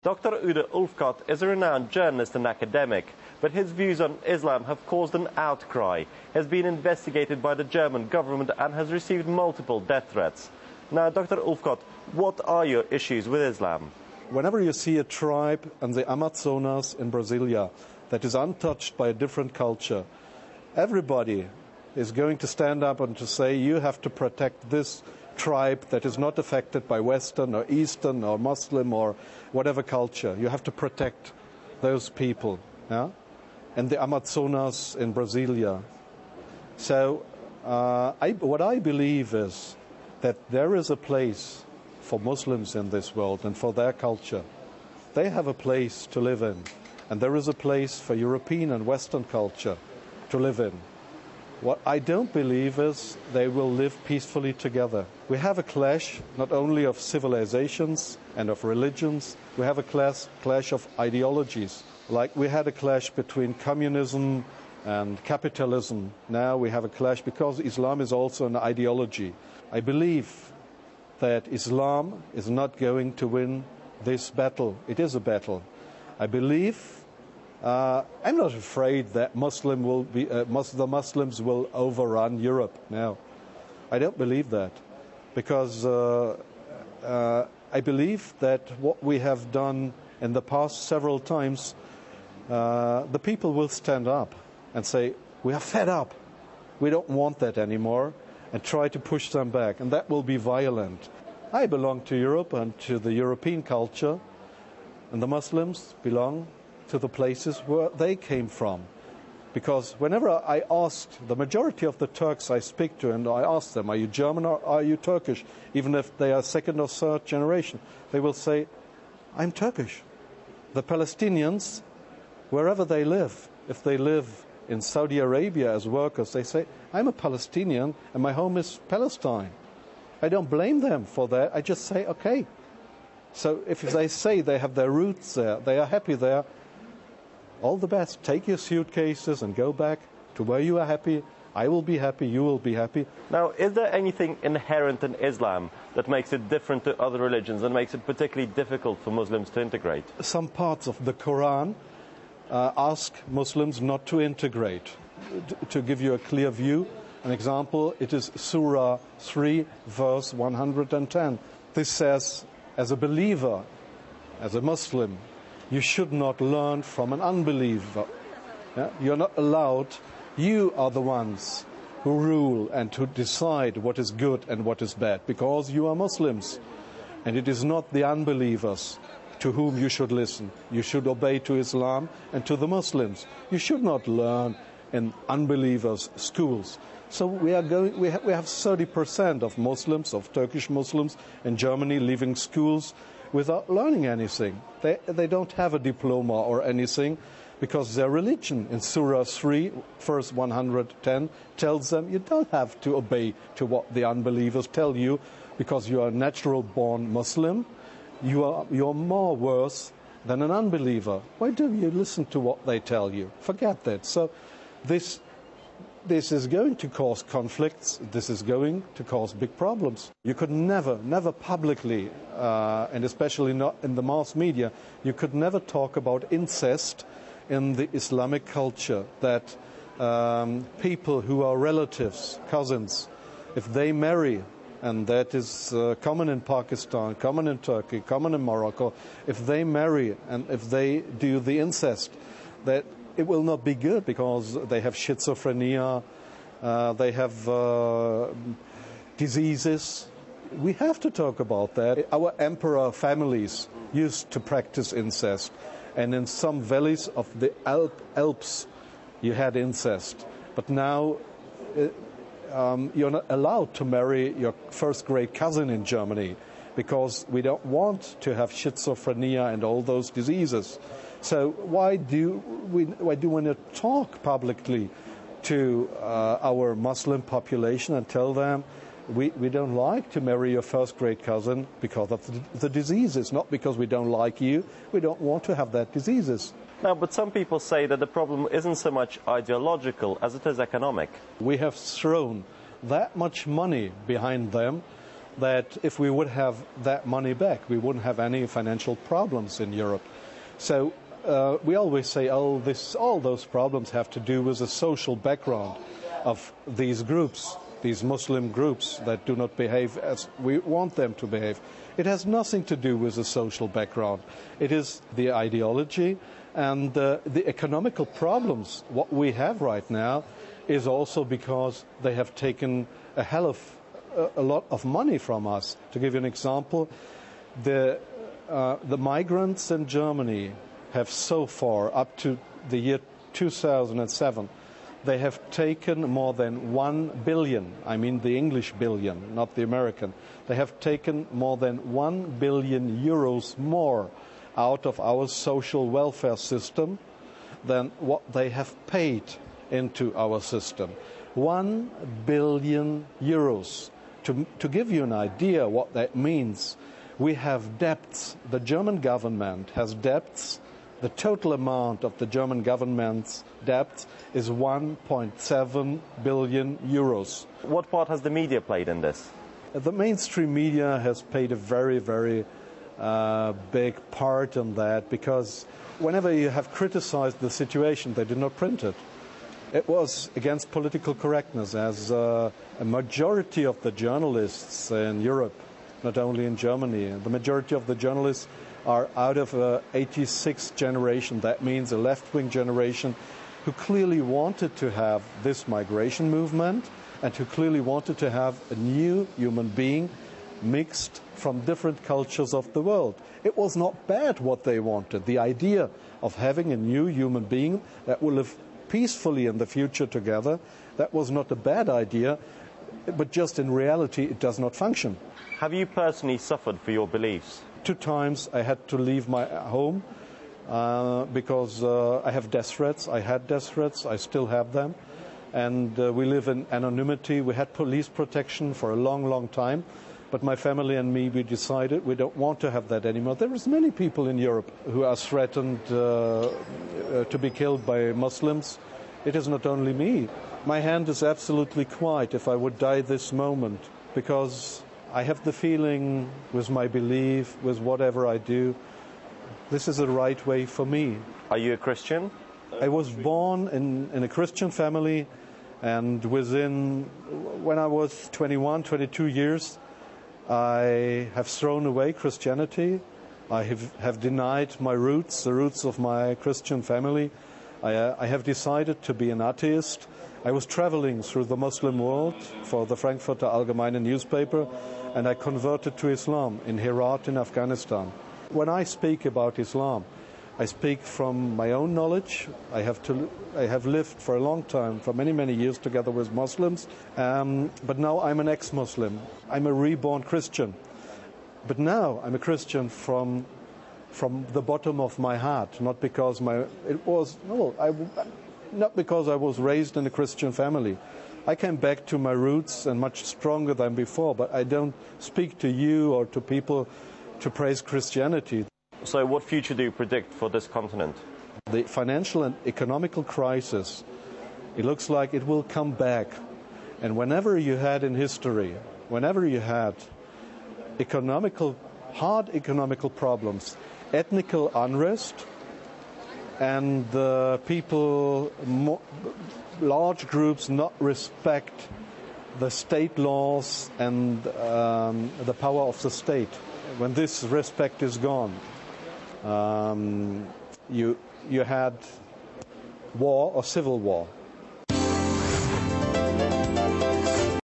Dr. Udo Ulfkott is a renowned journalist and academic, but his views on Islam have caused an outcry, has been investigated by the German government and has received multiple death threats. Now, Dr. Ulfkott, what are your issues with Islam? Whenever you see a tribe in the Amazonas in Brasilia that is untouched by a different culture, everybody is going to stand up and to say you have to protect this tribe that is not affected by Western or Eastern or Muslim or whatever culture. You have to protect those people, yeah? And the Amazonas in Brasilia. So what I believe is that there is a place for Muslims in this world and for their culture. They have a place to live in, and there is a place for European and Western culture to live in. What I don't believe is they will live peacefully together. We have a clash not only of civilizations and of religions, we have a clash of ideologies. Like we had a clash between communism and capitalism. Now we have a clash because Islam is also an ideology. I believe that Islam is not going to win this battle. It is a battle. I believe I'm not afraid that the Muslims will overrun Europe. No, I don't believe that, because I believe that what we have done in the past several times, the people will stand up and say, we are fed up, we don't want that anymore, and try to push them back, and that will be violent. I belong to Europe and to the European culture, and the Muslims belong to the places where they came from. Because whenever I asked the majority of the Turks I speak to, and I ask them, are you German or are you Turkish, even if they are second or third generation, they will say, I'm Turkish. The Palestinians, wherever they live, if they live in Saudi Arabia as workers, they say, I'm a Palestinian and my home is Palestine. I don't blame them for that. I just say, okay. So if they say they have their roots there, they are happy there, all the best. Take your suitcases and go back to where you are happy. I will be happy, you will be happy. Now, is there anything inherent in Islam that makes it different to other religions and makes it particularly difficult for Muslims to integrate? Some parts of the Quran ask Muslims not to integrate. To give you a clear view, an example, it is Surah 3, verse 110. This says, as a believer, as a Muslim, you should not learn from an unbeliever. Yeah? You're not allowed. You are the ones who rule and to decide what is good and what is bad, because you are Muslims. And it is not the unbelievers to whom you should listen. You should obey to Islam and to the Muslims. You should not learn in unbelievers' schools. So we have 30% of Muslims, of Turkish Muslims in Germany leaving schools without learning anything. They don't have a diploma or anything, because their religion in Surah 3, verse 110, tells them you don't have to obey to what the unbelievers tell you, because you are a natural-born Muslim. You are more worse than an unbeliever. Why do you listen to what they tell you? Forget that. So this is going to cause conflicts. This is going to cause big problems. You could never publicly, and especially not in the mass media, you could never talk about incest in the Islamic culture, that people who are relatives, cousins, if they marry, and that is common in Pakistan, common in Turkey, common in Morocco, if they marry and if they do the incest, that it will not be good, because they have schizophrenia, they have diseases. We have to talk about that. Our emperor families used to practice incest, and in some valleys of the Alps you had incest. But now you're not allowed to marry your first-grade cousin in Germany, because we don't want to have schizophrenia and all those diseases. So why do we want to talk publicly to our Muslim population and tell them we don't like to marry your first-grade cousin because of the diseases, not because we don't like you, we don't want to have that diseases. Now, but some people say that the problem isn't so much ideological as it is economic. We have thrown that much money behind them that if we would have that money back, we wouldn't have any financial problems in Europe. So we always say, all those problems have to do with the social background of these groups, these Muslim groups that do not behave as we want them to behave. It has nothing to do with the social background. It is the ideology and the economical problems. What we have right now is also because they have taken a lot of money from us. To give you an example, the migrants in Germany have so far, up to the year 2007, they have taken more than 1 billion, I mean the English billion, not the American, they have taken more than 1 billion euros more out of our social welfare system than what they have paid into our system. 1 billion euros. To give you an idea what that means, we have debts. The German government has debts. The total amount of the German government's debt is 1.7 billion euros. What part has the media played in this? The mainstream media has played a very, very big part in that, because whenever you have criticized the situation, they did not print it. It was against political correctness, as a majority of the journalists in Europe, not only in Germany, the majority of the journalists are out of an 86 generation. That means a left-wing generation who clearly wanted to have this migration movement and who clearly wanted to have a new human being mixed from different cultures of the world. It was not bad what they wanted. The idea of having a new human being that will live peacefully in the future together, that was not a bad idea, but just in reality it does not function. Have you personally suffered for your beliefs? 2 times I had to leave my home because I have death threats. I had death threats, I still have them. And we live in anonymity. We had police protection for a long, long time. But my family and me, we decided we don't want to have that anymore. There is many people in Europe who are threatened to be killed by Muslims. It is not only me. My hand is absolutely quiet if I would die this moment, because I have the feeling with my belief, with whatever I do, this is the right way for me. Are you a Christian? I was born in a Christian family, and when I was 21, 22 years, I have thrown away Christianity. I have denied my roots, the roots of my Christian family. I have decided to be an atheist. I was traveling through the Muslim world for the Frankfurter Allgemeine newspaper, and I converted to Islam in Herat in Afghanistan. When I speak about Islam, I speak from my own knowledge. I have lived for a long time, for many, many years together with Muslims, but now I'm an ex-Muslim. I'm a reborn Christian. But now I'm a Christian from the bottom of my heart, not because I was raised in a Christian family. I came back to my roots and much stronger than before, but I don't speak to you or to people to praise Christianity. So what future do you predict for this continent? The financial and economical crisis, it looks like it will come back. And whenever you had in history, whenever you had hard economical problems, ethnical unrest, and people, large groups not respect the state laws and the power of the state. When this respect is gone, you had war or civil war.